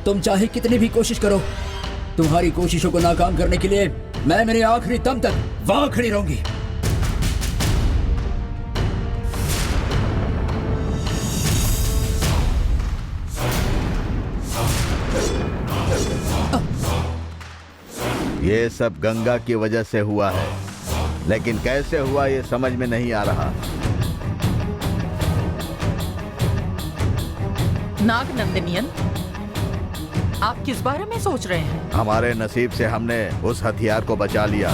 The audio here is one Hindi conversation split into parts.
तुम चाहे कितनी भी कोशिश करो, तुम्हारी कोशिशों को नाकाम करने के लिए मैं मेरे आखिरी दम तक वहां खड़ी रहूंगी। ये सब गंगा की वजह से हुआ है, लेकिन कैसे हुआ ये समझ में नहीं आ रहा। नाग नंदनियन, आप किस बारे में सोच रहे हैं? हमारे नसीब से हमने उस हथियार को बचा लिया,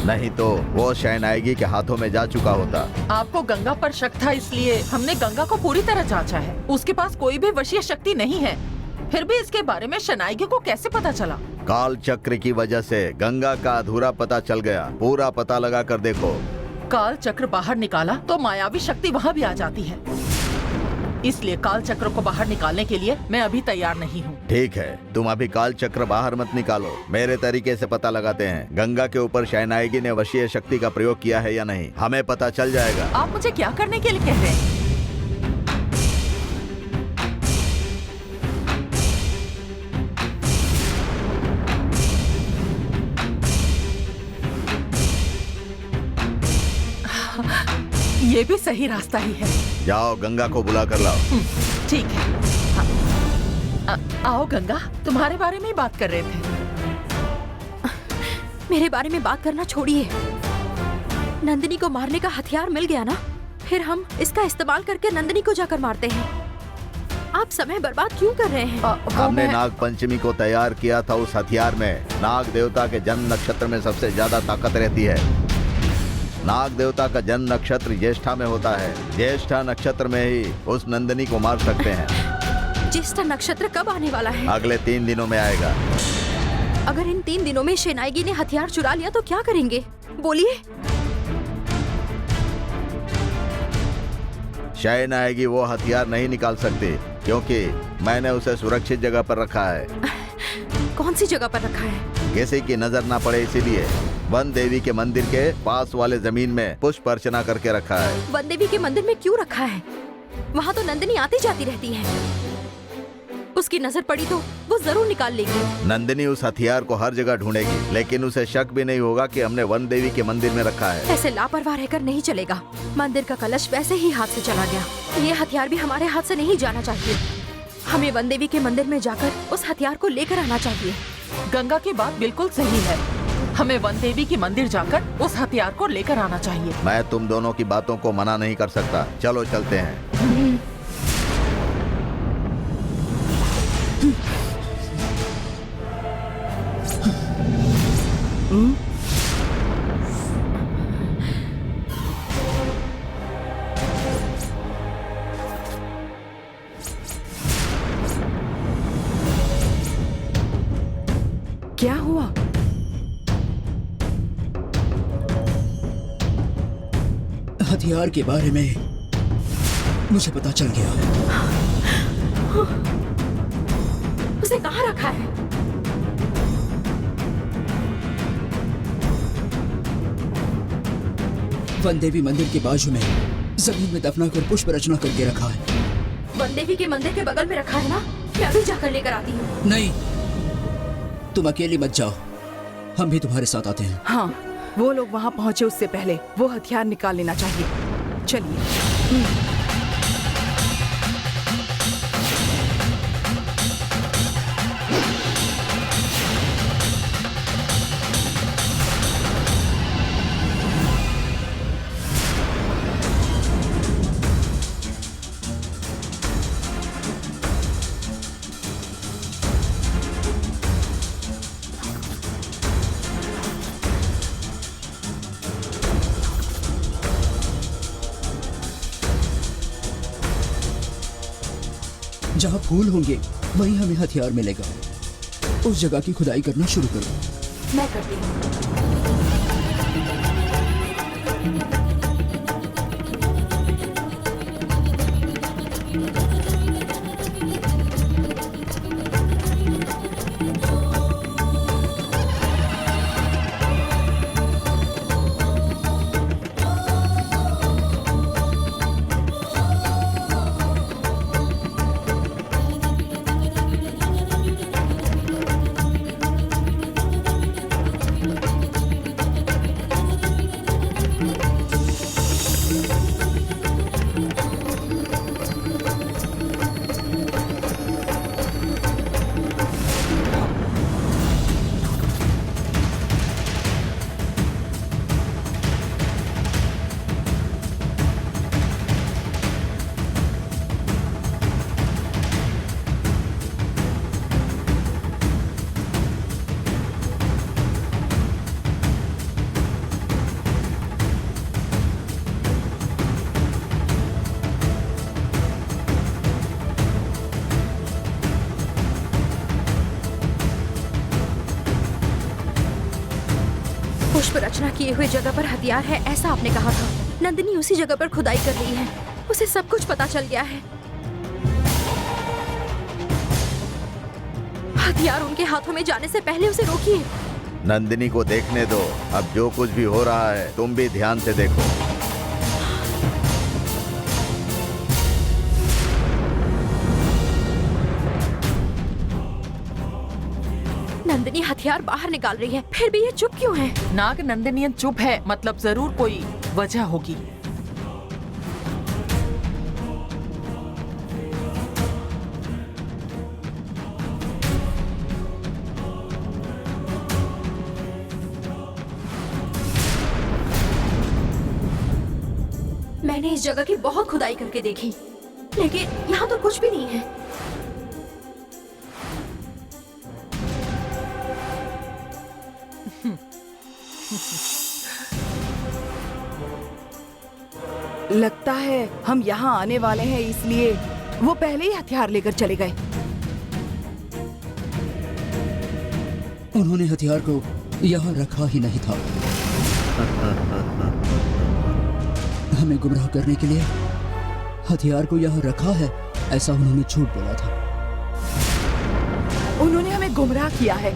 नहीं तो वो शहनायगी के हाथों में जा चुका होता। आपको गंगा पर शक था, इसलिए हमने गंगा को पूरी तरह जांचा है। उसके पास कोई भी वशीय शक्ति नहीं है, फिर भी इसके बारे में शहनायगी को कैसे पता चला? काल चक्र की वजह से गंगा का अधूरा पता चल गया, पूरा पता लगा कर देखो। काल चक्र बाहर निकाला तो मायावी शक्ति वहाँ भी आ जाती है, इसलिए काल चक्र को बाहर निकालने के लिए मैं अभी तैयार नहीं हूँ। ठीक है, तुम अभी काल चक्र बाहर मत निकालो, मेरे तरीके से पता लगाते हैं गंगा के ऊपर शहनायगी ने वशीय शक्ति का प्रयोग किया है या नहीं, हमें पता चल जाएगा। आप मुझे क्या करने के लिए कह रहे हैं? ये भी सही रास्ता ही है। जाओ गंगा को बुला कर लाओ। ठीक है। आओ गंगा, तुम्हारे बारे में ही बात कर रहे थे। मेरे बारे में बात करना छोड़िए। नंदिनी को मारने का हथियार मिल गया ना, फिर हम इसका इस्तेमाल करके नंदिनी को जाकर मारते हैं। आप समय बर्बाद क्यों कर रहे हैं? हमने नाग पंचमी को तैयार किया था। उस हथियार में नाग देवता के जन्म नक्षत्र में सबसे ज्यादा ताकत रहती है। नाग देवता का जन्म नक्षत्र ज्येष्ठा में होता है। ज्येष्ठा नक्षत्र में ही उस नंदिनी को मार सकते हैं। ज्येष्ठा नक्षत्र कब आने वाला है? अगले 3 दिनों में आएगा। अगर इन 3 दिनों में शहनायगी ने हथियार चुरा लिया तो क्या करेंगे? बोलिए। शहनायगी वो हथियार नहीं निकाल सकती, क्योंकि मैंने उसे सुरक्षित जगह पर रखा है। कौन सी जगह पर रखा है? किसी की नजर ना पड़े इसीलिए वन देवी के मंदिर के पास वाले जमीन में पुष्प अर्चना करके रखा है। वन देवी के मंदिर में क्यों रखा है? वहाँ तो नंदिनी आती जाती रहती है। उसकी नजर पड़ी तो वो जरूर निकाल लेगी। नंदिनी उस हथियार को हर जगह ढूंढेगी, लेकिन उसे शक भी नहीं होगा कि हमने वन देवी के मंदिर में रखा है। ऐसे लापरवाह रहकर नहीं चलेगा। मंदिर का कलश वैसे ही हाथ से चला गया, ये हथियार भी हमारे हाथ से नहीं जाना चाहिए। हमें वन देवी के मंदिर में जाकर उस हथियार को लेकर आना चाहिए। गंगा की बात बिल्कुल सही है, हमें वन देवी के मंदिर जाकर उस हथियार को लेकर आना चाहिए। मैं तुम दोनों की बातों को मना नहीं कर सकता। चलो चलते हैं। क्या हुआ? हथियार के बारे में मुझे पता चल गया। उसे कहाँ रखा है? वन देवी मंदिर के बाजू में जमीन में दफना कर पुष्प रचना करके रखा है। वन देवी के मंदिर के बगल में रखा है ना? मैं अभी जाकर लेकर आती हूँ। नहीं, तुम अकेली मत जाओ, हम भी तुम्हारे साथ आते हैं। हाँ, वो लोग वहाँ पहुँचे उससे पहले वो हथियार निकाल लेना चाहिए। चलिए। जहाँ फूल होंगे वहीं हमें हथियार मिलेगा। उस जगह की खुदाई करना शुरू करो। मैं करती हूँ। पुष्प रचना किए हुए जगह पर हथियार है, ऐसा आपने कहा था। नंदिनी उसी जगह पर खुदाई कर रही है, उसे सब कुछ पता चल गया है। हथियार उनके हाथों में जाने से पहले उसे रोकिए। नंदिनी को देखने दो, अब जो कुछ भी हो रहा है तुम भी ध्यान से देखो। नंदिनी हथियार बाहर निकाल रही है, फिर भी ये चुप क्यों है? नाग नंदनियन चुप है, मतलब जरूर कोई वजह होगी। मैंने इस जगह की बहुत खुदाई करके देखी, लेकिन यहाँ तो कुछ भी नहीं है। लगता है हम यहाँ आने वाले हैं, इसलिए वो पहले ही हथियार लेकर चले गए। उन्होंने हथियार को यहाँ रखा ही नहीं था। हमें गुमराह करने के लिए हथियार को यहाँ रखा है, ऐसा उन्होंने झूठ बोला था। उन्होंने हमें गुमराह किया है।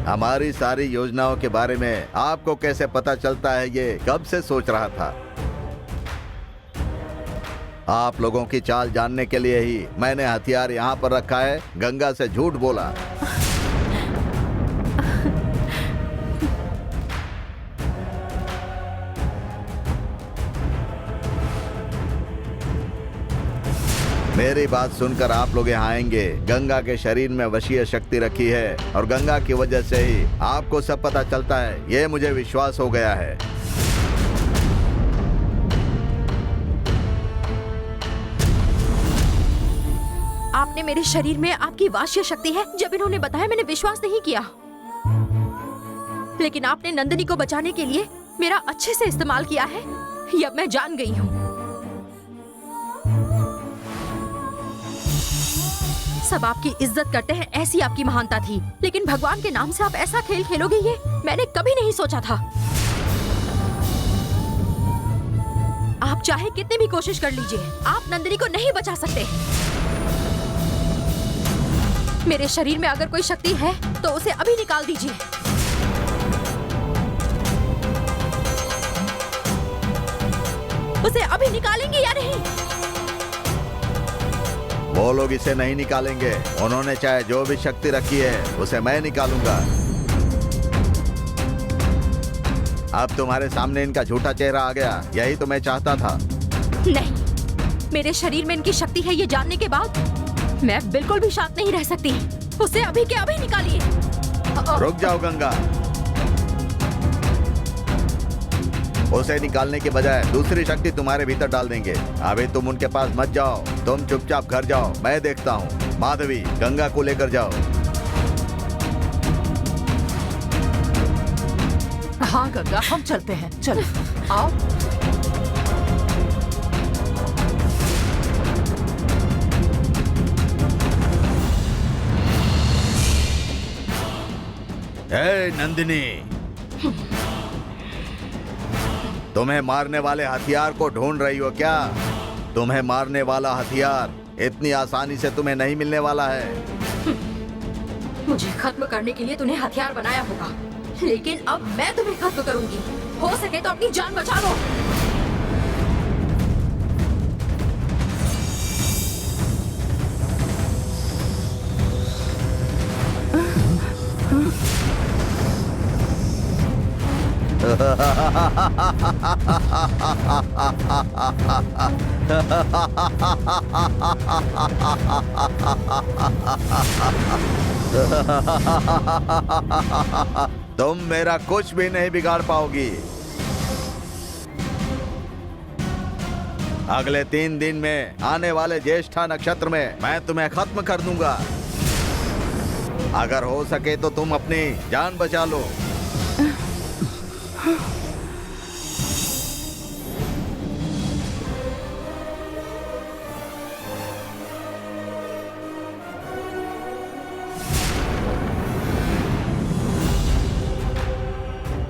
हमारी सारी योजनाओं के बारे में आपको कैसे पता चलता है, ये कब से सोच रहा था। आप लोगों की चाल जानने के लिए ही मैंने हथियार यहाँ पर रखा है। गंगा से झूठ बोला। मेरी बात सुनकर आप लोग यहाँ आएंगे। गंगा के शरीर में वशीय शक्ति रखी है और गंगा की वजह से ही आपको सब पता चलता है, ये मुझे विश्वास हो गया है। आपने मेरे शरीर में आपकी वाष्य शक्ति है, जब इन्होंने बताया मैंने विश्वास नहीं किया। लेकिन आपने नंदिनी को बचाने के लिए मेरा अच्छे से इस्तेमाल किया है, ये अब मैं जान गई हूँ। सब आपकी इज्जत करते हैं, ऐसी आपकी महानता थी, लेकिन भगवान के नाम से आप ऐसा खेल खेलोगे, ये मैंने कभी नहीं सोचा था। आप चाहे कितनी भी कोशिश कर लीजिए, आप नंदिनी को नहीं बचा सकते। मेरे शरीर में अगर कोई शक्ति है तो उसे अभी निकाल दीजिए। उसे अभी निकालेंगे या नहीं? वो लोग इसे नहीं निकालेंगे। उन्होंने चाहे जो भी शक्ति रखी है उसे मैं निकालूंगा। अब तुम्हारे सामने इनका झूठा चेहरा आ गया, यही तो मैं चाहता था। नहीं, मेरे शरीर में इनकी शक्ति है ये जानने के बाद मैं बिल्कुल भी शांत नहीं रह सकती। उसे अभी के अभी निकालिए। रुक जाओ गंगा। उसे निकालने के बजाय दूसरी शक्ति तुम्हारे भीतर डाल देंगे। अभी तुम उनके पास मत जाओ, तुम चुपचाप घर जाओ, मैं देखता हूँ। माधवी, गंगा को लेकर जाओ। हाँ गंगा, हम चलते हैं, चलो आओ। हे नंदिनी, तुम्हें मारने वाले हथियार को ढूंढ रही हो क्या? तुम्हें मारने वाला हथियार इतनी आसानी से तुम्हें नहीं मिलने वाला है। मुझे खत्म करने के लिए तूने हथियार बनाया होगा, लेकिन अब मैं तुम्हें खत्म करूंगी। हो सके तो अपनी जान बचा लो। तुम मेरा कुछ भी नहीं बिगाड़ पाओगी। अगले 3 दिन में आने वाले ज्येष्ठा नक्षत्र में मैं तुम्हें खत्म कर दूंगा। अगर हो सके तो तुम अपनी जान बचा लो।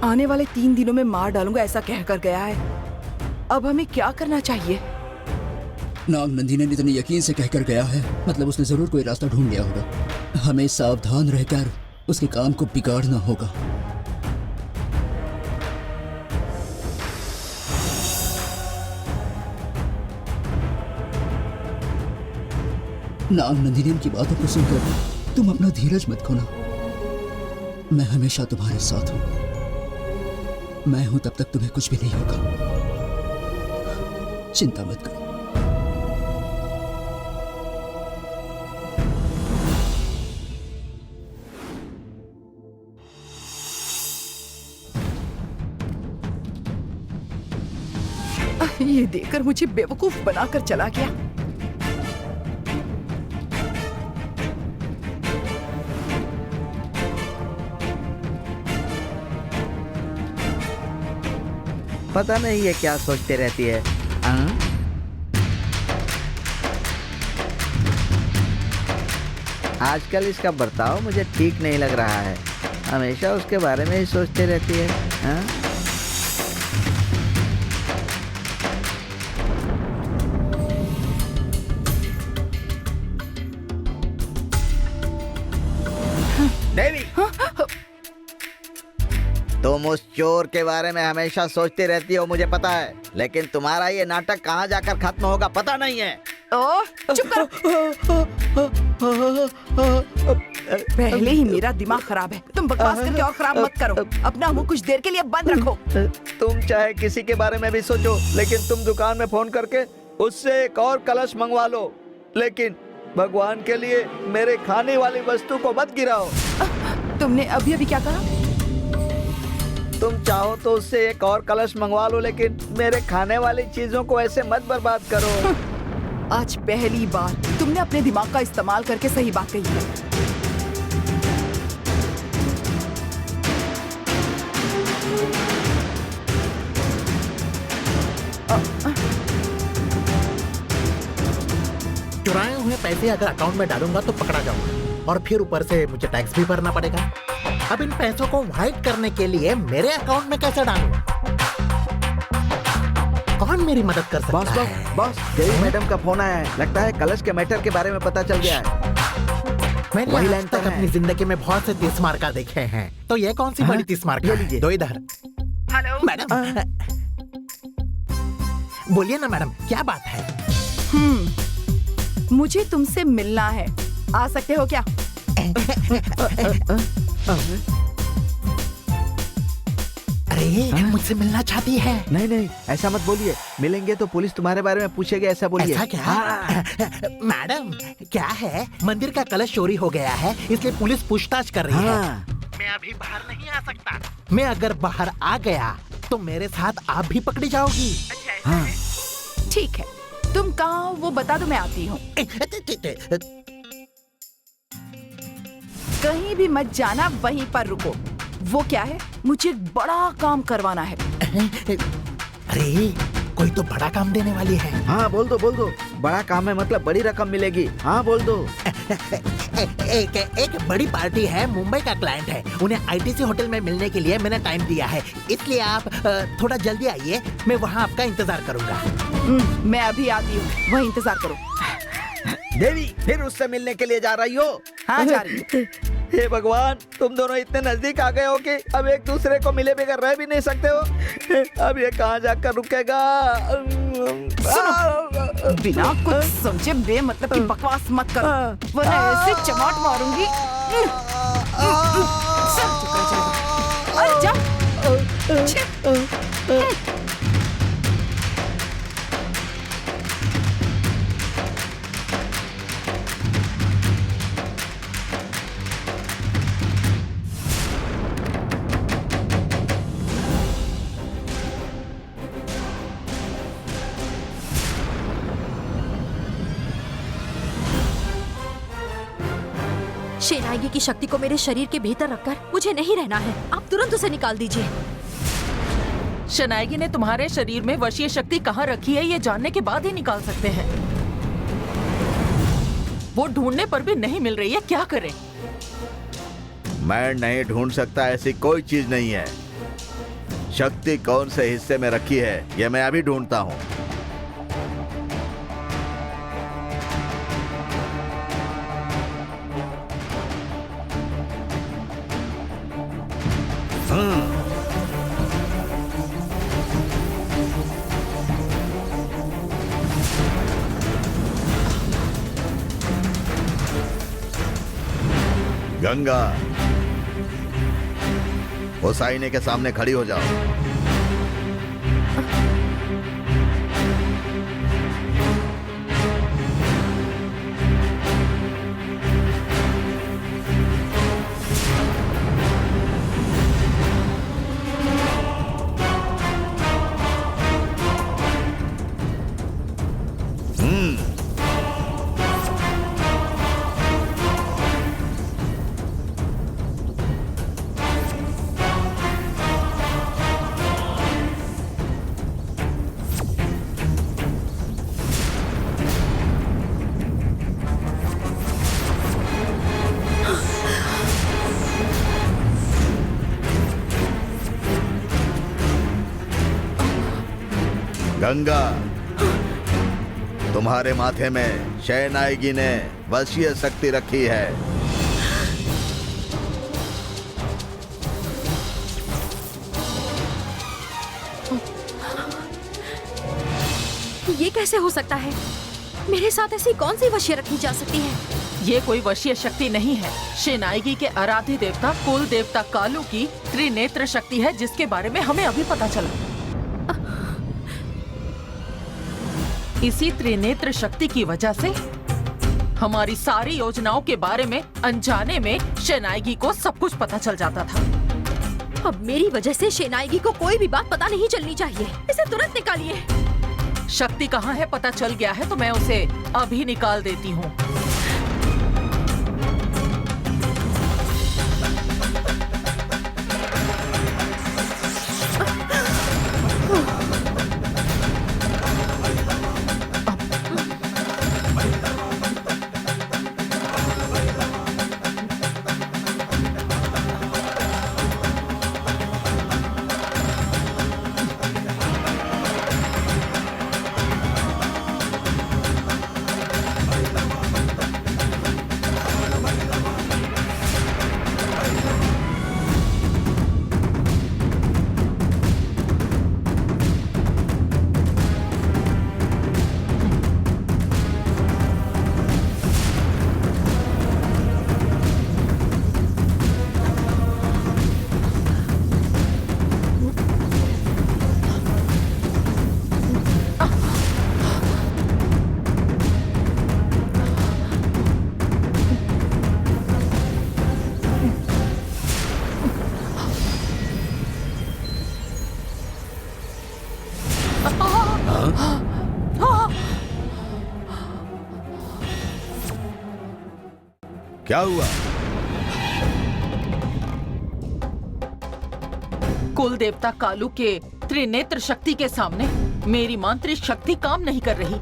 आने वाले 3 दिनों में मार डालूंगा ऐसा कहकर गया है। अब हमें क्या करना चाहिए? नाग नंदी ने इतने यकीन से कहकर गया है, मतलब उसने जरूर कोई रास्ता ढूंढ लिया होगा। हमें सावधान रहकर उसके काम को बिगाड़ना होगा। नाग नंदी ने उनकी बातों को सुनकर तुम अपना धीरज मत खोना। मैं हमेशा तुम्हारे साथ हूं। मैं हूं तब तक तुम्हें कुछ भी नहीं होगा। चिंता मत करो। ये देखकर मुझे बेवकूफ बनाकर चला गया। पता नहीं ये क्या सोचते रहती है। आजकल इसका बर्ताव मुझे ठीक नहीं लग रहा है। हमेशा उसके बारे में ही सोचते रहती है। देवी, तुम उस चोर के बारे में हमेशा सोचती रहती हो, मुझे पता है, लेकिन तुम्हारा ये नाटक कहाँ जाकर खत्म होगा पता नहीं है। ओह, चुप करो। पहले ही मेरा दिमाग खराब है। तुम बकवास करके और खराब मत करो। अपना मुंह कुछ देर के लिए बंद रखो। तुम चाहे किसी के बारे में भी सोचो, लेकिन तुम दुकान में फोन करके उससे एक और कलश मंगवा लो, लेकिन भगवान के लिए मेरे खाने वाली वस्तु को मत गिराओ। तुमने अभी अभी क्या कहा? तुम चाहो तो उससे एक और कलश मंगवा लो, लेकिन मेरे खाने वाली चीजों को ऐसे मत बर्बाद करो। आज पहली बार तुमने अपने दिमाग का इस्तेमाल करके सही बात कही है। चुराए हुए पैसे अगर अकाउंट में डालूंगा तो पकड़ा जाऊंगा, और फिर ऊपर से मुझे टैक्स भी भरना पड़ेगा। अब इन पैसों को व्हाइट करने के लिए मेरे अकाउंट में कैसे डालूं? कौन मेरी मदद कर सकता है? बॉस, देवी मैडम का फोन आया है। लगता है कलश के मैटर के बारे में पता चल गया है। मैंने वही आज लाइन तक पर है। अपनी जिंदगी में बहुत से 30 मार्का देखे हैं, तो ये कौन सी बड़ी 30 मार्का है? दो इधर। हेलो मैडम, बोलिए ना मैडम, क्या बात है? मुझे तुमसे मिलना है। आ सकते हो क्या? अरे मुझसे मिलना चाहती है? नहीं नहीं, ऐसा मत बोलिए। मिलेंगे तो पुलिस तुम्हारे बारे में पूछेगी, ऐसा बोलिए। ऐसा क्या? मैडम, क्या है, मंदिर का कलश चोरी हो गया है, इसलिए पुलिस पूछताछ कर रही है। मैं अभी बाहर नहीं आ सकता। मैं अगर बाहर आ गया तो मेरे साथ आप भी पकड़ी जाओगी। ठीक है, तुम कहाँ हो वो बता दो, मैं आती हूँ। कहीं भी मत जाना, वहीं पर रुको। वो क्या है? मुझे एक बड़ा काम करवाना है। अरे कोई तो बड़ा काम देने वाली है। हाँ बोल दो बोल दो। बड़ा काम है मतलब बड़ी रकम मिलेगी। हाँ बोल दो। एक बड़ी पार्टी है, मुंबई का क्लाइंट है, उन्हें आईटीसी होटल में मिलने के लिए मैंने टाइम दिया है, इसलिए आप थोड़ा जल्दी आइए, मैं वहाँ आपका इंतजार करूँगा। मैं अभी आती हूँ, वहीं इंतजार करो। देवी, फिर उससे मिलने के लिए जा रही हो? हाँ जा रही हूँ। हे भगवान, तुम दोनों इतने नजदीक आ गए हो कि अब एक दूसरे को मिले बगैर रह भी नहीं सकते हो। अब ये कहाँ जाकर रुकेगा? बिना कुछ समझे बेमतलब की बकवास मत करो, वरना ऐसे चमाट मारूंगी। सर झुका जाएगा। अरे जा। शेनाइगी की शक्ति को मेरे शरीर के भीतर रखकर मुझे नहीं रहना है। आप तुरंत उसे निकाल दीजिए। शनाइगी ने तुम्हारे शरीर में वशीय शक्ति कहाँ रखी है ये जानने के बाद ही निकाल सकते हैं। वो ढूंढने पर भी नहीं मिल रही है, क्या करें? मैं नहीं ढूंढ सकता, ऐसी कोई चीज नहीं है। शक्ति कौन से हिस्से में रखी है ये मैं अभी ढूंढता हूँ। गंगा, उस आईने के सामने खड़ी हो जाओ। गंगा, तुम्हारे माथे में शहनाइगी ने वशीय शक्ति रखी है। ये कैसे हो सकता है? मेरे साथ ऐसी कौन सी वशीय रखी जा सकती है? ये कोई वशीय शक्ति नहीं है। शेनाइगी के आराध्य देवता कुल देवता कालू की त्रिनेत्र शक्ति है, जिसके बारे में हमें अभी पता चला। इसी त्रिनेत्र शक्ति की वजह से हमारी सारी योजनाओं के बारे में अनजाने में शेनाइगी को सब कुछ पता चल जाता था। अब मेरी वजह से शेनाइगी को कोई भी बात पता नहीं चलनी चाहिए। इसे तुरंत निकालिए। शक्ति कहाँ है पता चल गया है तो मैं उसे अभी निकाल देती हूँ। क्या हुआ? कुल देवता कालू के त्रिनेत्र शक्ति के सामने मेरी मांत्रिक शक्ति काम नहीं कर रही।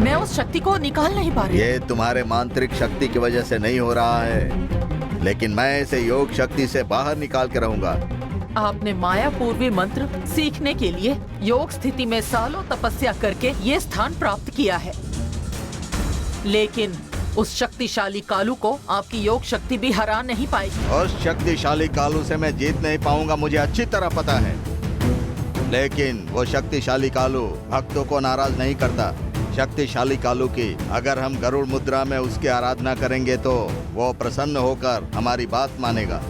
मैं उस शक्ति को निकाल नहीं पा रही। ये तुम्हारे मांत्रिक शक्ति की वजह से नहीं हो रहा है, लेकिन मैं इसे योग शक्ति से बाहर निकाल के रहूंगा। आपने माया पूर्वी मंत्र सीखने के लिए योग स्थिति में सालों तपस्या करके ये स्थान प्राप्त किया है, लेकिन उस शक्तिशाली कालू को आपकी योग शक्ति भी हरा नहीं पाएगी। उस शक्तिशाली कालू से मैं जीत नहीं पाऊंगा, मुझे अच्छी तरह पता है। लेकिन वो शक्तिशाली कालू भक्तों को नाराज नहीं करता। शक्तिशाली कालू की अगर हम गरुड़ मुद्रा में उसकी आराधना करेंगे तो वो प्रसन्न होकर हमारी बात मानेगा।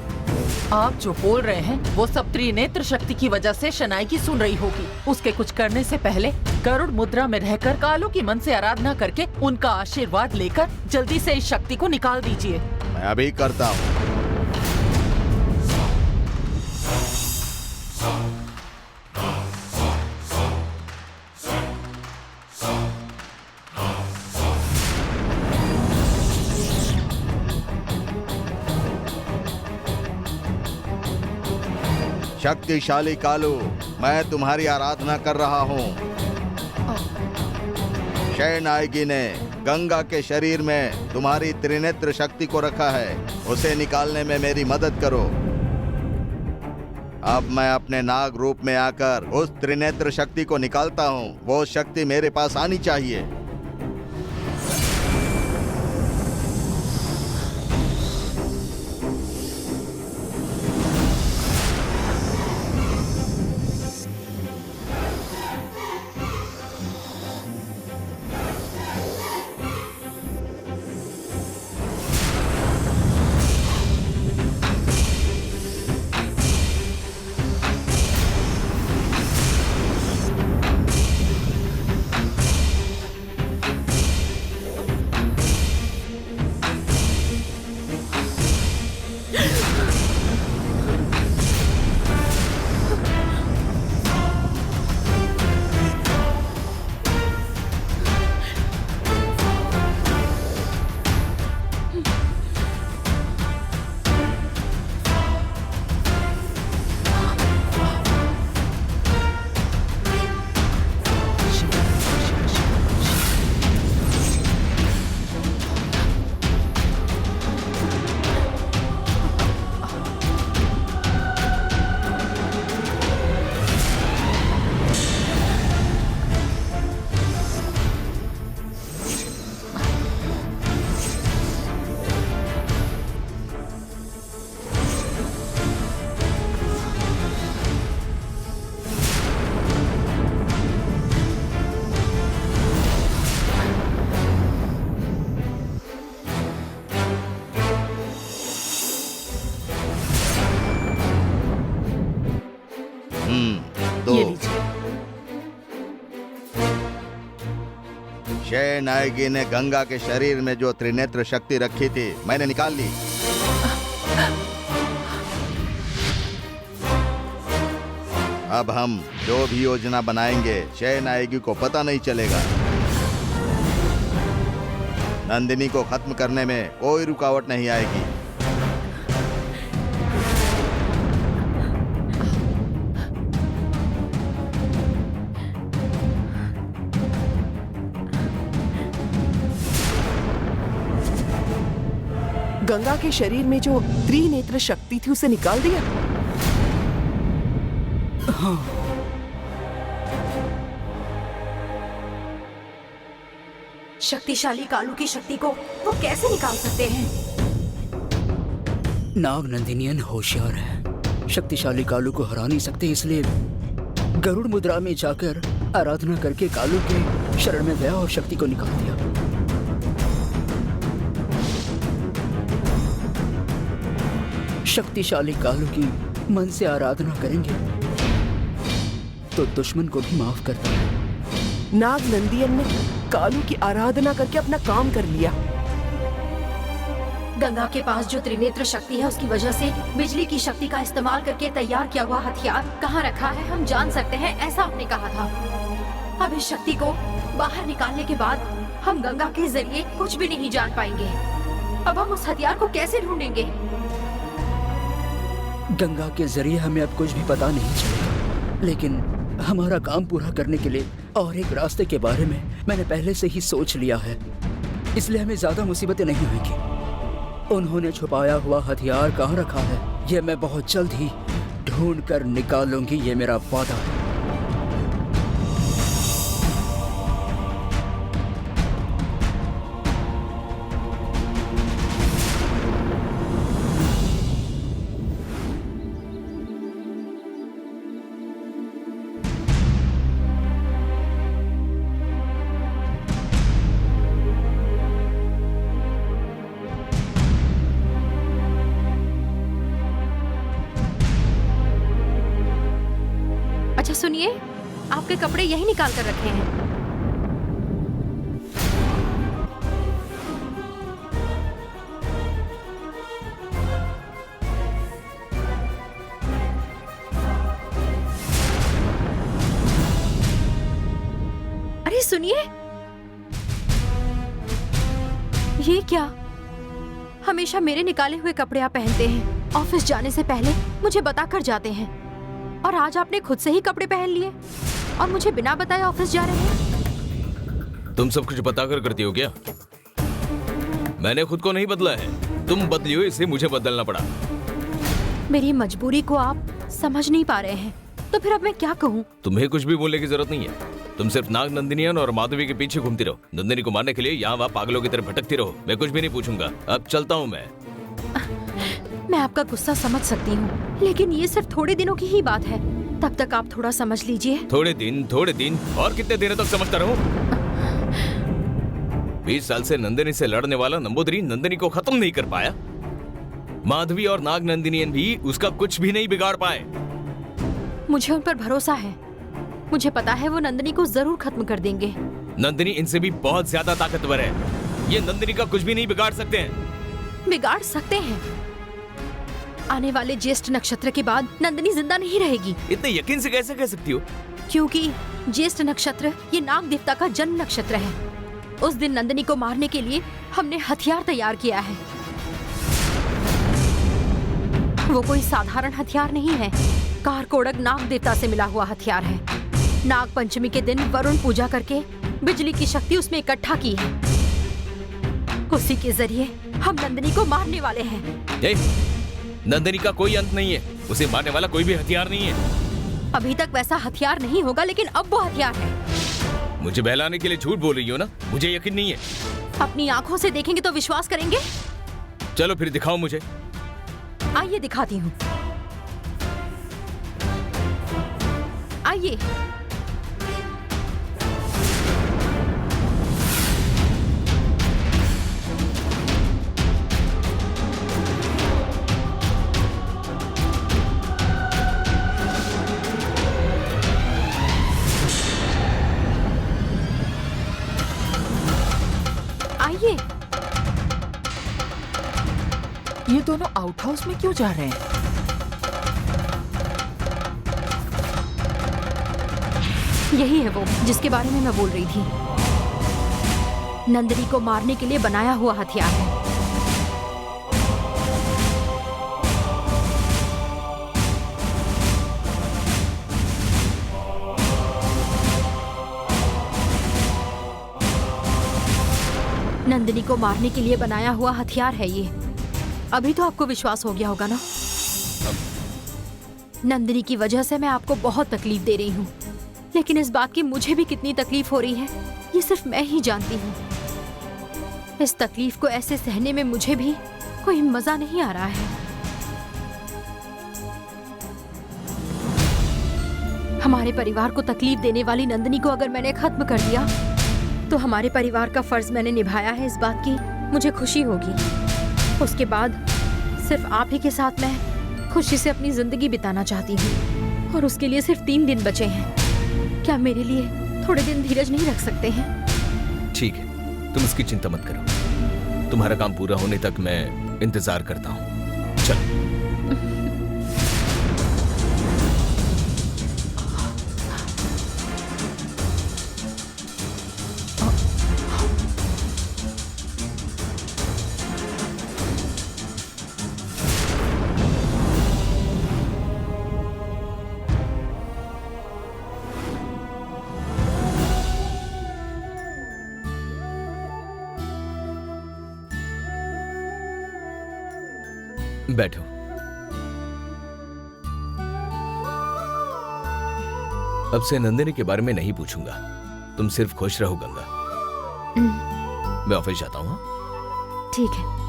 आप जो बोल रहे हैं वो सब त्रिनेत्र शक्ति की वजह से शनाई की सुन रही होगी। उसके कुछ करने से पहले गरुड़ मुद्रा में रहकर कालू की मन से आराधना करके उनका आशीर्वाद लेकर जल्दी से इस शक्ति को निकाल दीजिए। मैं अभी करता हूँ। शक्तिशाली कालू, मैं तुम्हारी आराधना कर रहा हूँ। शयनायगी ने गंगा के शरीर में तुम्हारी त्रिनेत्र शक्ति को रखा है, उसे निकालने में मेरी मदद करो। अब मैं अपने नाग रूप में आकर उस त्रिनेत्र शक्ति को निकालता हूँ। वो शक्ति मेरे पास आनी चाहिए। ये लीजिए। शयनायगी ने गंगा के शरीर में जो त्रिनेत्र शक्ति रखी थी, मैंने निकाल ली। अब हम जो भी योजना बनाएंगे शयनायगी को पता नहीं चलेगा। नंदिनी को खत्म करने में कोई रुकावट नहीं आएगी। गंगा के शरीर में जो त्रिनेत्र शक्ति थी उसे निकाल दिया। हाँ। शक्तिशाली कालू की शक्ति को वो कैसे निकाल सकते हैं? नाग नंदिनियन होशियार है, शक्तिशाली कालू को हरा नहीं सकते, इसलिए गरुड़ मुद्रा में जाकर आराधना करके कालू के शरण में गया और शक्ति को निकाल दिया। शक्तिशाली कालू की मन से आराधना करेंगे तो दुश्मन को भी माफ करता है। नाग नंदियन ने कालू की आराधना करके अपना काम कर लिया। गंगा के पास जो त्रिनेत्र शक्ति है उसकी वजह से बिजली की शक्ति का इस्तेमाल करके तैयार किया हुआ हथियार कहाँ रखा है हम जान सकते हैं, ऐसा आपने कहा था। अब इस शक्ति को बाहर निकालने के बाद हम गंगा के जरिए कुछ भी नहीं जान पाएंगे। अब हम उस हथियार को कैसे ढूंढेंगे? गंगा के जरिए हमें अब कुछ भी पता नहीं चलेगा, लेकिन हमारा काम पूरा करने के लिए और एक रास्ते के बारे में मैंने पहले से ही सोच लिया है, इसलिए हमें ज्यादा मुसीबतें नहीं आएंगी। उन्होंने छुपाया हुआ हथियार कहाँ रखा है ये मैं बहुत जल्द ही ढूंढ कर निकालूंगी, ये मेरा वादा है। अच्छा सुनिए, आपके कपड़े यही निकाल कर रखे हैं। अरे सुनिए, ये क्या? हमेशा मेरे निकाले हुए कपड़े आप पहनते हैं। ऑफिस जाने से पहले मुझे बताकर जाते हैं, और आज आपने खुद से ही कपड़े पहन लिए और मुझे बिना बताए ऑफिस जा रहे हैं। तुम सब कुछ बताकर करती हो क्या? मैंने खुद को नहीं बदला है, तुम बदली हो इसलिए मुझे बदलना पड़ा। मेरी मजबूरी को आप समझ नहीं पा रहे हैं, तो फिर अब मैं क्या कहूँ? तुम्हें कुछ भी बोलने की जरूरत नहीं है। तुम सिर्फ नाग नंदिनियन और माधवी के पीछे घूमती रहो। नंदिनी को मारने के लिए यहाँ वहाँ पागलों की तरह भटकती रहो। मैं कुछ भी नहीं पूछूंगा, अब चलता हूँ मैं। मैं आपका गुस्सा समझ सकती हूँ, लेकिन ये सिर्फ थोड़े दिनों की ही बात है। तब तक आप थोड़ा समझ लीजिए। थोड़े दिन और कितने दिनों तक समझता रहूं? 20 साल से नंदिनी से लड़ने वाला नंबूदरी नंदिनी को खत्म नहीं कर पाया। माधवी और नाग नंदिनियन भी उसका कुछ भी नहीं बिगाड़ पाए। मुझे उन पर भरोसा है। मुझे पता है वो नंदिनी को जरूर खत्म कर देंगे। नंदिनी इनसे भी बहुत ज्यादा ताकतवर है। ये नंदिनी का कुछ भी नहीं बिगाड़ सकते हैं। बिगाड़ सकते हैं। आने वाले ज्येष्ठ नक्षत्र के बाद नंदिनी जिंदा नहीं रहेगी। इतने यकीन से कैसे कह सकती हो? क्योंकि ज्येष्ठ नक्षत्र ये नाग देवता का जन्म नक्षत्र है। उस दिन नंदिनी को मारने के लिए हमने हथियार तैयार किया है। वो कोई साधारण हथियार नहीं है, कारकोड़क नाग देवता से मिला हुआ हथियार है। नाग पंचमी के दिन वरुण पूजा करके बिजली की शक्ति उसमें इकट्ठा की है। उसी के जरिए हम नंदिनी को मारने वाले हैं। नंदिनी का कोई अंत नहीं है। उसे मारने वाला कोई भी हथियार नहीं है। अभी तक वैसा हथियार नहीं होगा, लेकिन अब वो हथियार है। मुझे बहलाने के लिए झूठ बोल रही हो ना? मुझे यकीन नहीं है। अपनी आंखों से देखेंगे तो विश्वास करेंगे। चलो फिर दिखाओ मुझे। आइए दिखाती हूँ। आइए। आइए। ये दोनों आउट हाउस में क्यों जा रहे हैं? यही है वो जिसके बारे में मैं बोल रही थी। नंदिनी को मारने के लिए बनाया हुआ हथियार है। नंदिनी को मारने के लिए बनाया हुआ हथियार है ये। अभी तो आपको विश्वास हो गया होगा ना? नंदिनी की वजह से मैं आपको बहुत तकलीफ दे रही हूँ, लेकिन इस बात की मुझे भी कितनी तकलीफ हो रही है ये सिर्फ मैं ही जानती हूँ। इस तकलीफ को ऐसे सहने में मुझे भी कोई मजा नहीं आ रहा है। हमारे परिवार को तकलीफ देने वाली नंदिनी को अगर मैंने खत्म कर दिया तो हमारे परिवार का फर्ज मैंने निभाया है, इस बात की मुझे खुशी होगी। उसके बाद सिर्फ आप ही के साथ मैं खुशी से अपनी जिंदगी बिताना चाहती हूँ, और उसके लिए सिर्फ 3 दिन बचे हैं। क्या मेरे लिए थोड़े दिन धीरज नहीं रख सकते हैं? ठीक है, तुम इसकी चिंता मत करो। तुम्हारा काम पूरा होने तक मैं इंतजार करता हूँ। चलो। बैठो। अब से नंदिनी के बारे में नहीं पूछूंगा। तुम सिर्फ खुश रहो गंगा। मैं ऑफिस जाता हूँ। ठीक है।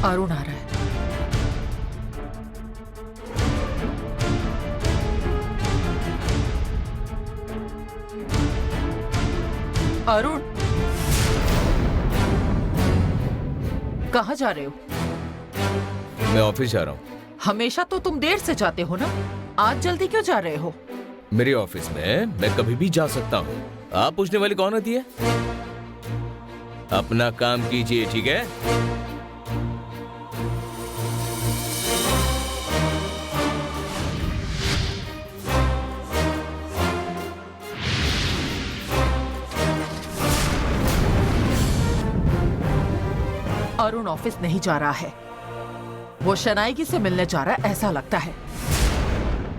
अरुण आ रहा है। अरुण, कहाँ जा रहे हो? मैं ऑफिस जा रहा हूँ। हमेशा तो तुम देर से जाते हो ना, आज जल्दी क्यों जा रहे हो? मेरे ऑफिस में मैं कभी भी जा सकता हूँ। आप पूछने वाली कौन होती है? अपना काम कीजिए, ठीक है? अरुण ऑफिस नहीं जा रहा है, वो शनाइगी से मिलने जा रहा है ऐसा लगता है।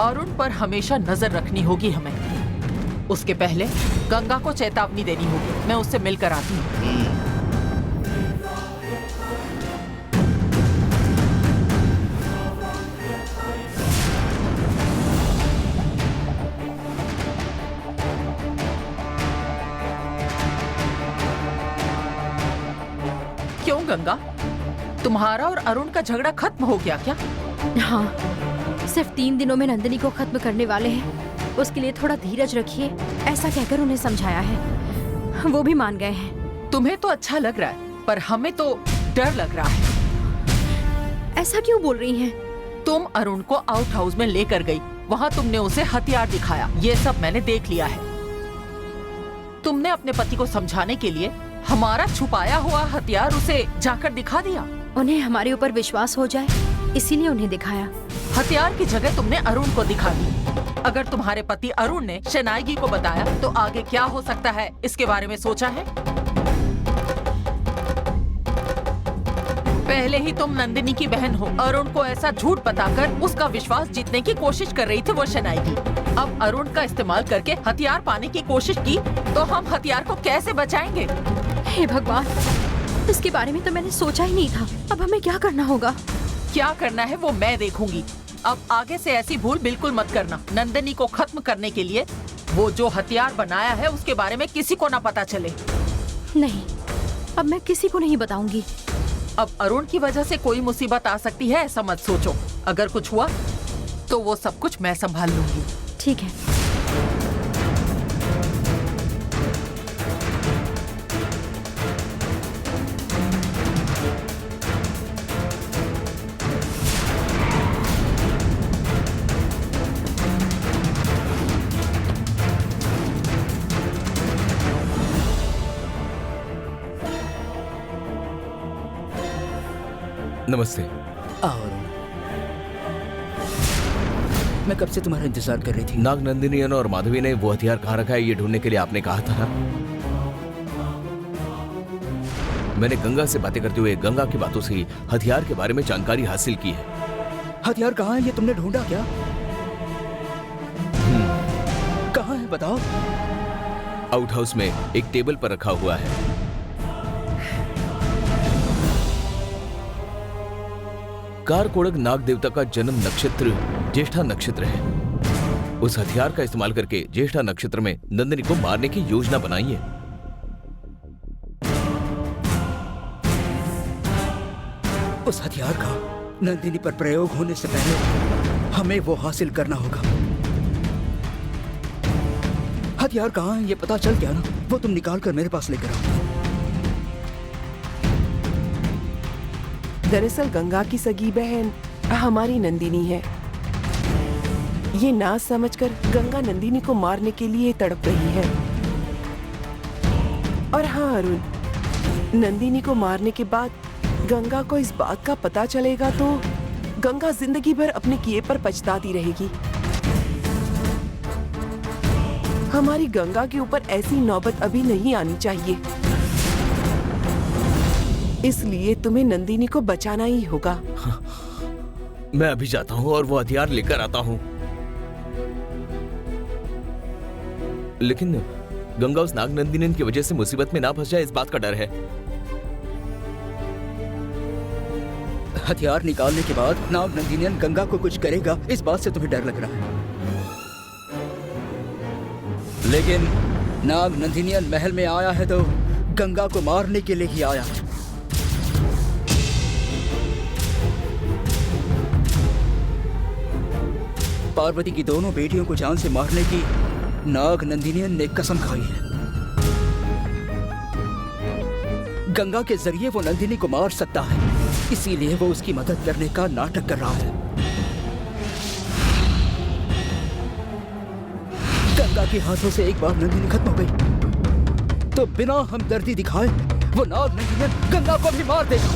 अरुण पर हमेशा नजर रखनी होगी हमें। उसके पहले गंगा को चेतावनी देनी होगी। मैं उससे मिलकर आती हूँ। क्यों गंगा, तुम्हारा और अरुण का झगड़ा खत्म हो गया क्या? हाँ, सिर्फ 3 दिनों में नंदिनी को खत्म करने वाले हैं। उसके लिए थोड़ा धीरज रखिए, ऐसा कहकर उन्हें समझाया है। वो भी मान गए हैं। तुम्हें तो अच्छा लग रहा है, पर हमें तो डर लग रहा है। ऐसा क्यों बोल रही हैं? तुम अरुण को आउट हाउस में लेकर गई, वहाँ तुमने उसे हथियार दिखाया, ये सब मैंने देख लिया है। तुमने अपने पति को समझाने के लिए हमारा छुपाया हुआ हथियार उसे जाकर दिखा दिया। उन्हें हमारे ऊपर विश्वास हो जाए, इसीलिए उन्हें दिखाया। हथियार की जगह तुमने अरुण को दिखा दी। अगर तुम्हारे पति अरुण ने शनाइगी को बताया तो आगे क्या हो सकता है, इसके बारे में सोचा है? पहले ही तुम नंदिनी की बहन हो। अरुण को ऐसा झूठ बताकर उसका विश्वास जीतने की कोशिश कर रही थी वो शनाइगी। अब अरुण का इस्तेमाल करके हथियार पाने की कोशिश की तो हम हथियार को कैसे बचाएंगे? हे भगवान, इसके बारे में तो मैंने सोचा ही नहीं था। अब हमें क्या करना होगा? क्या करना है वो मैं देखूंगी। अब आगे से ऐसी भूल बिल्कुल मत करना। नंदिनी को खत्म करने के लिए वो जो हथियार बनाया है उसके बारे में किसी को ना पता चले। नहीं, अब मैं किसी को नहीं बताऊंगी। अब अरुण की वजह से कोई मुसीबत आ सकती है ऐसा मत सोचो। अगर कुछ हुआ तो वो सब कुछ मैं संभाल लूंगी। ठीक है। नमस्ते। और मैं कब से तुम्हारा इंतजार कर रही थी। नाग नंदिनी और माधवी ने वो हथियार कहाँ रखा है ये ढूंढने के लिए आपने कहा था ना। मैंने गंगा से बातें करते हुए गंगा की बातों से हथियार के बारे में जानकारी हासिल की है। हथियार कहाँ है ये तुमने ढूंढा क्या? कहाँ है बताओ। आउट हाउस में एक टेबल पर रखा हुआ है। कारकोड़क नाग देवता का जन्म नक्षत्र ज्येष्ठा नक्षत्र है। उस हथियार का इस्तेमाल करके ज्येष्ठा नक्षत्र में नंदिनी को मारने की योजना बनाई है। उस हथियार का नंदिनी पर प्रयोग होने से पहले हमें वो हासिल करना होगा। हथियार कहाँ है ये पता चल गया ना, वो तुम निकाल कर मेरे पास लेकर आओ। दरअसल गंगा की सगी बहन हमारी नंदिनी है। ये ना समझकर गंगा नंदिनी को मारने के लिए तड़प रही है। और हाँ अरुण, नंदिनी को मारने के बाद गंगा को इस बात का पता चलेगा तो गंगा जिंदगी भर अपने किए पर पछताती रहेगी। हमारी गंगा के ऊपर ऐसी नौबत अभी नहीं आनी चाहिए। इसलिए तुम्हें नंदिनी को बचाना ही होगा। मैं अभी जाता हूँ और वो हथियार लेकर आता हूँ। लेकिन गंगा उस नाग नंदिनी की वजह से मुसीबत में ना फंस जाए, इस बात का डर है। हथियार निकालने के बाद नाग नंदिनियन गंगा को कुछ करेगा, इस बात से तुम्हें डर लग रहा है। लेकिन नाग नंदिनियन महल में आया है तो गंगा को मारने के लिए ही आया है। पार्वती की दोनों बेटियों को जान से मारने की नाग नंदिनी ने कसम खाई है। गंगा के जरिए वो नंदिनी को मार सकता है, इसीलिए वो उसकी मदद करने का नाटक कर रहा है। गंगा के हाथों से एक बार नंदिनी खत्म हो गई तो बिना हमदर्दी दिखाए वो नाग नंदिनी गंगा को भी मार देगा।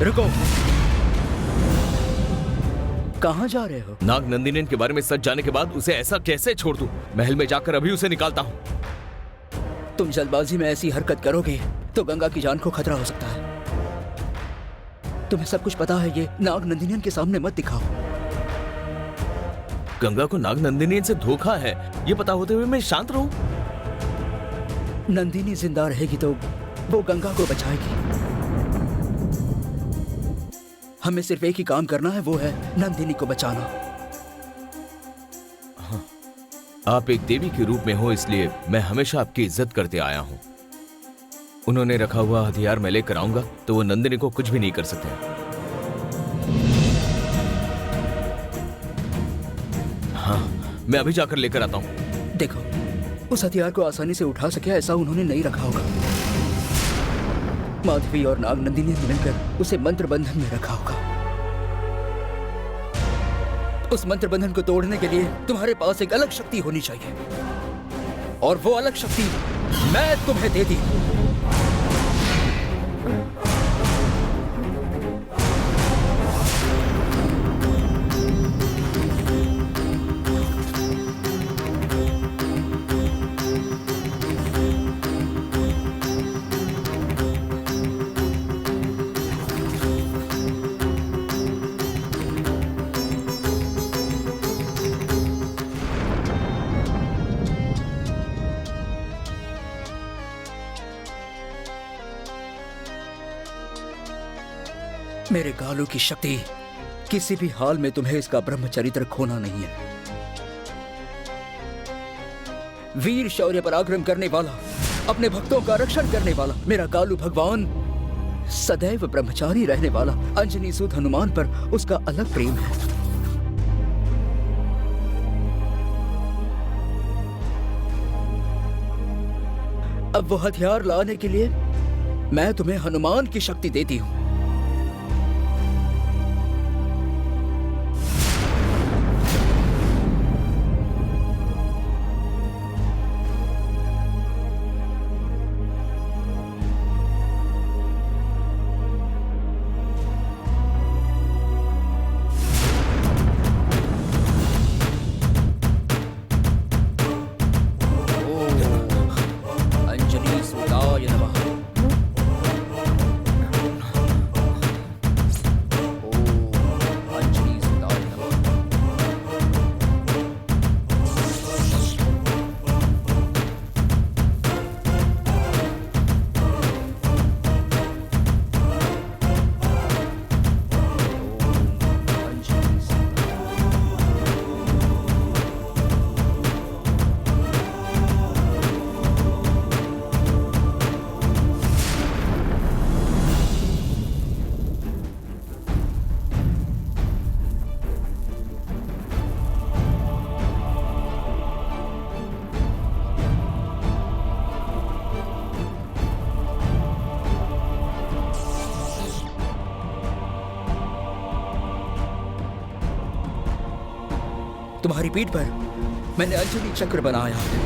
रुको, कहाँ जा रहे हो? नाग नंदिनी के बारे में सच जाने के बाद उसे ऐसा कैसे छोड़ दूं? महल में जाकर अभी उसे निकालता हूँ। तुम जल्दबाजी में ऐसी हरकत करोगे तो गंगा की जान को खतरा हो सकता है। तुम्हें सब कुछ पता है, ये नाग नंदिनी के सामने मत दिखाओ। गंगा को नाग नंदिनी से धोखा है, ये पता होते हुए मैं शांत रहूं? नंदिनी जिंदा रहेगी तो वो गंगा को बचाएगी। हमें सिर्फ एक ही काम करना है, वो है नंदिनी को बचाना। आप एक देवी के रूप में हो, इसलिए मैं हमेशा आपकी इज्जत करते आया हूं। उन्होंने रखा हुआ हथियार मैं लेकर आऊंगा तो वो नंदिनी को कुछ भी नहीं कर सकते। हाँ, मैं अभी जाकर लेकर आता हूं। देखो, उस हथियार को आसानी से उठा सके ऐसा उन्होंने नहीं रखा होगा। माधवी और नाग नंदिनी ने मिलकर उसे मंत्र बंधन में रखा होगा। उस मंत्र बंधन को तोड़ने के लिए तुम्हारे पास एक अलग शक्ति होनी चाहिए, और वो अलग शक्ति मैं तुम्हें दे दी। मेरे गालू की शक्ति, किसी भी हाल में तुम्हें इसका ब्रह्मचरित्र खोना नहीं है। वीर शौर्य पराक्रम करने वाला, अपने भक्तों का रक्षण करने वाला मेरा गालू भगवान सदैव ब्रह्मचारी रहने वाला। अंजनी सूत हनुमान पर उसका अलग प्रेम है। अब वो हथियार लाने के लिए मैं तुम्हें हनुमान की शक्ति देती हूं। तुम्हारी पीठ पर मैंने अंजनी चक्र बनाया है।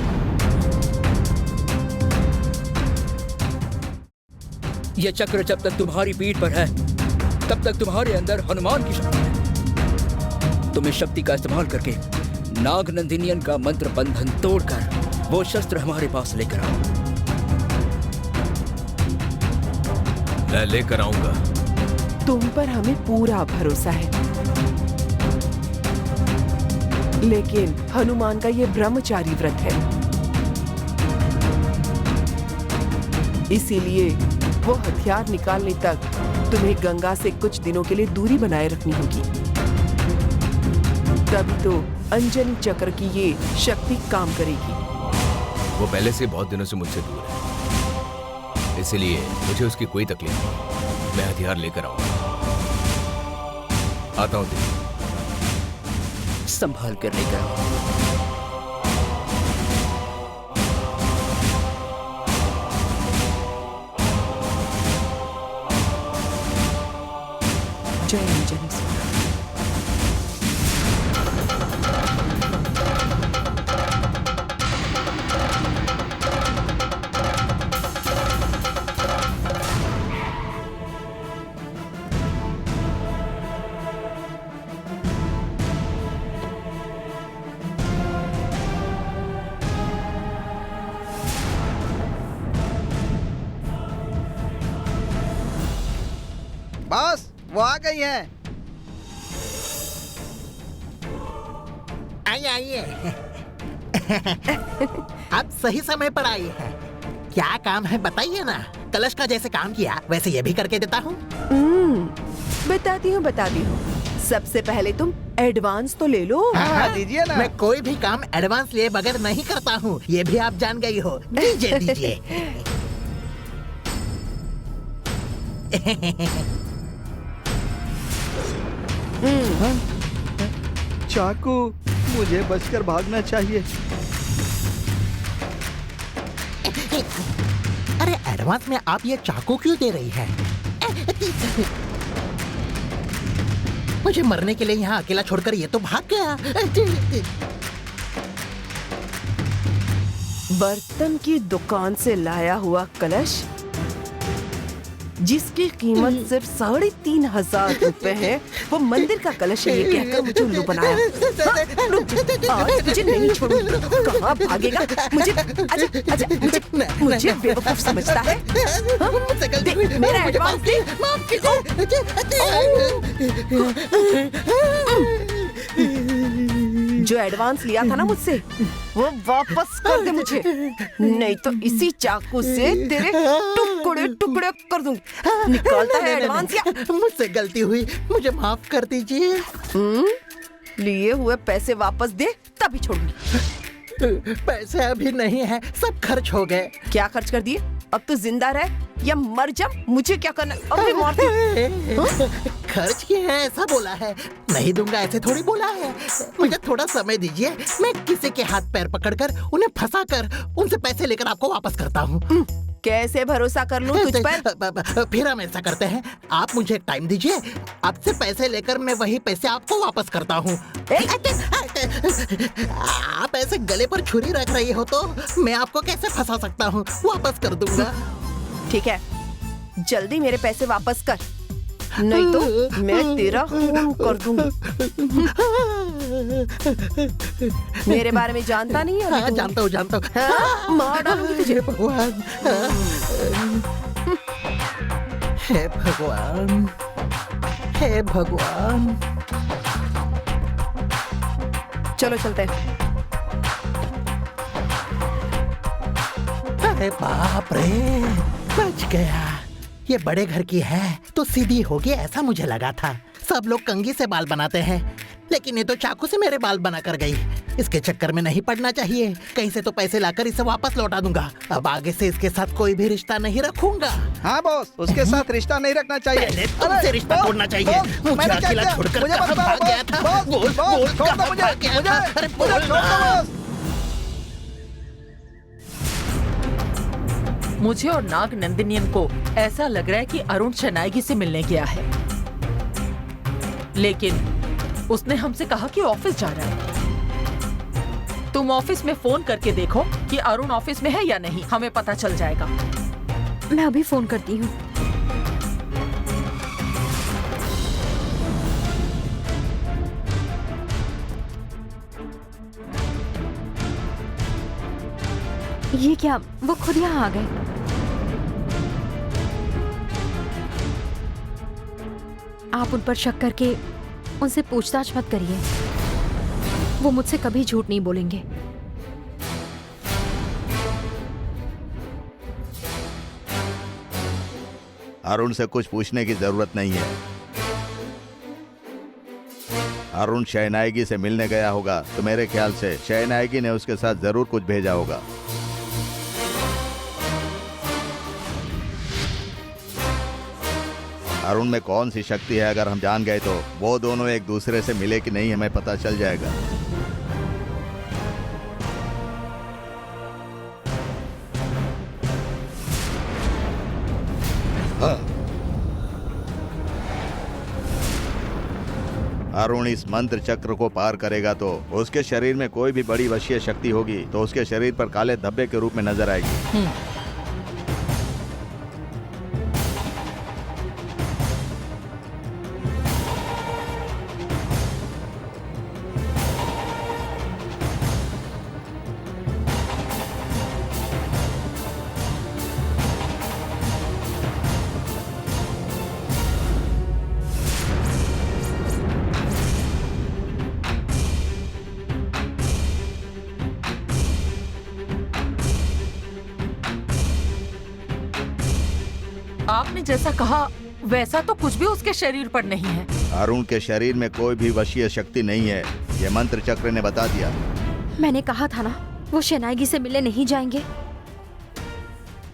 यह चक्र जब तक तुम्हारी पीठ पर है तब तक तुम्हारे अंदर हनुमान की शक्ति है। तुम इस शक्ति का इस्तेमाल करके नाग नंदिनियन का मंत्र बंधन तोड़कर वो शस्त्र हमारे पास लेकर आओ। मैं लेकर आऊंगा। तुम पर हमें पूरा भरोसा है, लेकिन हनुमान का ये ब्रह्मचारी व्रत है, इसीलिए वो हथियार निकालने तक तुम्हें गंगा से कुछ दिनों के लिए दूरी बनाए रखनी होगी। तभी तो अंजनी चक्र की ये शक्ति काम करेगी। वो पहले से बहुत दिनों से मुझसे दूर है, इसलिए मुझे उसकी कोई तकलीफ नहीं। मैं हथियार लेकर आऊंगा। आता हूं दीदी। संभाल कर लेकर आओ। जय अंजनी सुना। बॉस वो आ गई हैं। आइए आइए। आप सही समय पर आई हैं। क्या काम है बताइए ना। कलश का जैसे काम किया वैसे ये भी करके देता हूँ। बताती हूँ। सबसे पहले तुम एडवांस तो ले लो। हाँ, दीजिए ना। मैं कोई भी काम एडवांस लिए बगैर नहीं करता हूँ, ये भी आप जान गई हो। दीजिए दीजिए। चाकू, मुझे बचकर भागना चाहिए। अरे एडवांस में आप ये चाकू क्यों दे रही है? मुझे मरने के लिए यहाँ अकेला छोड़कर ये तो भाग गया। बर्तन की दुकान से लाया हुआ कलश जिसकी कीमत सिर्फ 3,500 रुपए है, वो मंदिर का कलश है ये कहकर मुझे उल्लू बनाया। आज तुझे नहीं छोड़ूंगी। कहाँ भागेगा? मुझे बेवकूफ समझता है? दे, मेरा एडवांस दे। जो एडवांस लिया था ना मुझसे, वो वापस कर दे मुझे, नहीं तो इसी चाकू से तेरे टुकड़े टुकड़े कर दूंगी। निकालता है एडवांस या? मुझसे गलती हुई, मुझे माफ कर दीजिए। लिए हुए पैसे वापस दे तभी छोड़ूंगी। पैसे अभी नहीं है, सब खर्च हो गए। क्या खर्च कर दिए? अब तो जिंदा रह या मर जा, मुझे क्या करना? अभी मार दे। खर्च किए हैं ऐसा बोला है, नहीं दूंगा ऐसे थोड़ी बोला है। मुझे थोड़ा समय दीजिए, मैं किसी के हाथ पैर पकड़कर उन्हें फंसाकर उनसे पैसे लेकर आपको वापस करता हूँ। कैसे भरोसा कर लूं तुझ पर? फिर हम ऐसा करते हैं, आप मुझे टाइम दीजिए, आपसे पैसे लेकर मैं वही पैसे आपको वापस करता हूँ। आप ऐसे गले पर छुरी रख रही हो तो मैं आपको कैसे फंसा सकता हूँ? वापस कर दूंगा। ठीक है, जल्दी मेरे पैसे वापस कर, नहीं तो मैं तेरा खून कर दूंगी। मेरे बारे में जानता नहीं है? हाँ, जानता हूँ। हाँ, मार डालूंगी तुझे। भगवान, हे भगवान, हे भगवान। चलो चलते हैं। अरे बाप रे, बच गया। ये बड़े घर की है तो सीधी होगी ऐसा मुझे लगा था। सब लोग कंघी से बाल बनाते हैं, लेकिन ये तो चाकू से मेरे बाल बना कर गई। इसके चक्कर में नहीं पड़ना चाहिए। कहीं से तो पैसे लाकर इसे वापस लौटा दूंगा। अब आगे से इसके साथ कोई भी रिश्ता नहीं रखूंगा। हाँ बॉस, उसके साथ रिश्ता नहीं रखना चाहिए। पहले तुमसे रिश्ता तोड़ना चाहिए। मुझे अकेला छोड़कर कहाँ भाग गया था? बोल कहाँ भाग गया था? अरे बोल ना। मुझे और नाग नंदिनियन को ऐसा लग रहा है कि अरुण शनायगी से मिलने गया है, लेकिन उसने हमसे कहा कि ऑफिस जा रहा है। तुम ऑफिस में फोन करके देखो कि अरुण ऑफिस में है या नहीं, हमें पता चल जाएगा। मैं अभी फोन करती हूँ। ये क्या, वो खुद यहाँ आ गए। आप उन पर शक करके उनसे पूछताछ मत करिए, वो मुझसे कभी झूठ नहीं बोलेंगे। अरुण से कुछ पूछने की जरूरत नहीं है। अरुण शहनायगी से मिलने गया होगा तो मेरे ख्याल से शहनायगी ने उसके साथ जरूर कुछ भेजा होगा। अरुण में कौन सी शक्ति है, अगर हम जान गए तो वो दोनों एक दूसरे से मिले कि नहीं हमें पता चल जाएगा। अरुण इस मंत्र चक्र को पार करेगा तो उसके शरीर में कोई भी बड़ी वशीय शक्ति होगी तो उसके शरीर पर काले धब्बे के रूप में नजर आएगी। आपने जैसा कहा वैसा तो कुछ भी उसके शरीर पर नहीं है। अरुण के शरीर में कोई भी वशीय शक्ति नहीं है, ये मंत्र चक्र ने बता दिया। मैंने कहा था ना, वो शनाइगी से मिलने नहीं जाएंगे।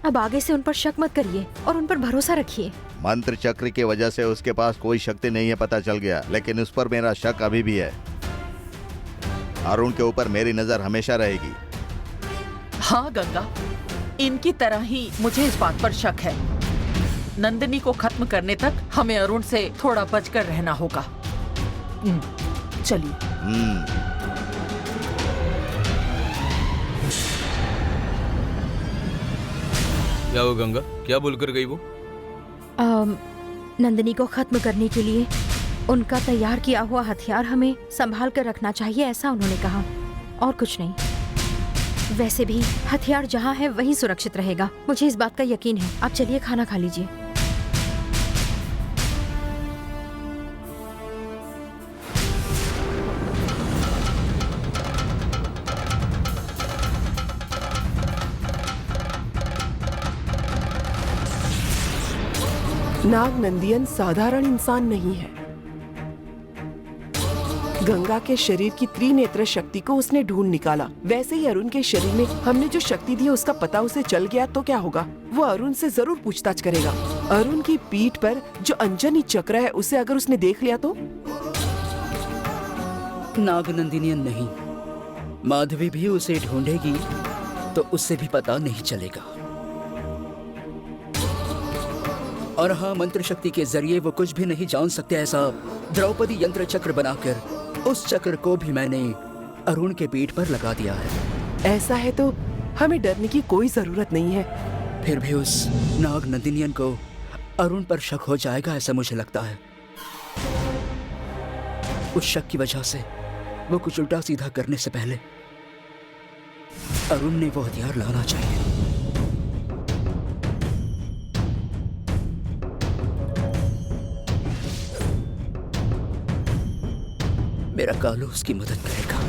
अब आगे से उन पर शक मत करिए और उन पर भरोसा रखिए। मंत्र चक्र की वजह से उसके पास कोई शक्ति नहीं है, पता चल गया, लेकिन उस पर मेरा शक अभी भी है। अरुण के ऊपर मेरी नजर हमेशा रहेगी। हाँ गंगा, इनकी तरह ही मुझे इस बात पर शक है। नंदिनी को खत्म करने तक हमें अरुण से थोड़ा बचकर रहना होगा। चलिए। क्या वो गंगा, क्या बोलकर गई वो? नंदिनी को खत्म करने के लिए उनका तैयार किया हुआ हथियार हमें संभाल कर रखना चाहिए, ऐसा उन्होंने कहा, और कुछ नहीं। वैसे भी हथियार जहाँ है वहीं सुरक्षित रहेगा, मुझे इस बात का यकीन है। आप चलिए खाना खा लीजिए। नाग नंदियन साधारण इंसान नहीं है। गंगा के शरीर की त्रिनेत्र शक्ति को उसने ढूंढ निकाला। वैसे ही अरुण के शरीर में हमने जो शक्ति दी उसका पता उसे चल गया तो क्या होगा? वो अरुण से जरूर पूछताछ करेगा। अरुण की पीठ पर जो अंजनी चक्र है उसे अगर उसने देख लिया तो? नाग नंदिनियन नहीं, माधवी भी उसे ढूंढेगी तो उससे भी पता नहीं चलेगा। और हाँ, मंत्र शक्ति के जरिए वो कुछ भी नहीं जान सकते, ऐसा द्रौपदी यंत्र चक्र बनाकर उस चक्र को भी मैंने अरुण के पीठ पर लगा दिया है। ऐसा है तो हमें डरने की कोई जरूरत नहीं है। फिर भी उस नाग नंदिनियन को अरुण पर शक हो जाएगा, ऐसा मुझे लगता है। उस शक की वजह से वो कुछ उल्टा सीधा करने से पहले अरुण ने वो हथियार लाना चाहिए। मेरा कालू उसकी मदद करेगा।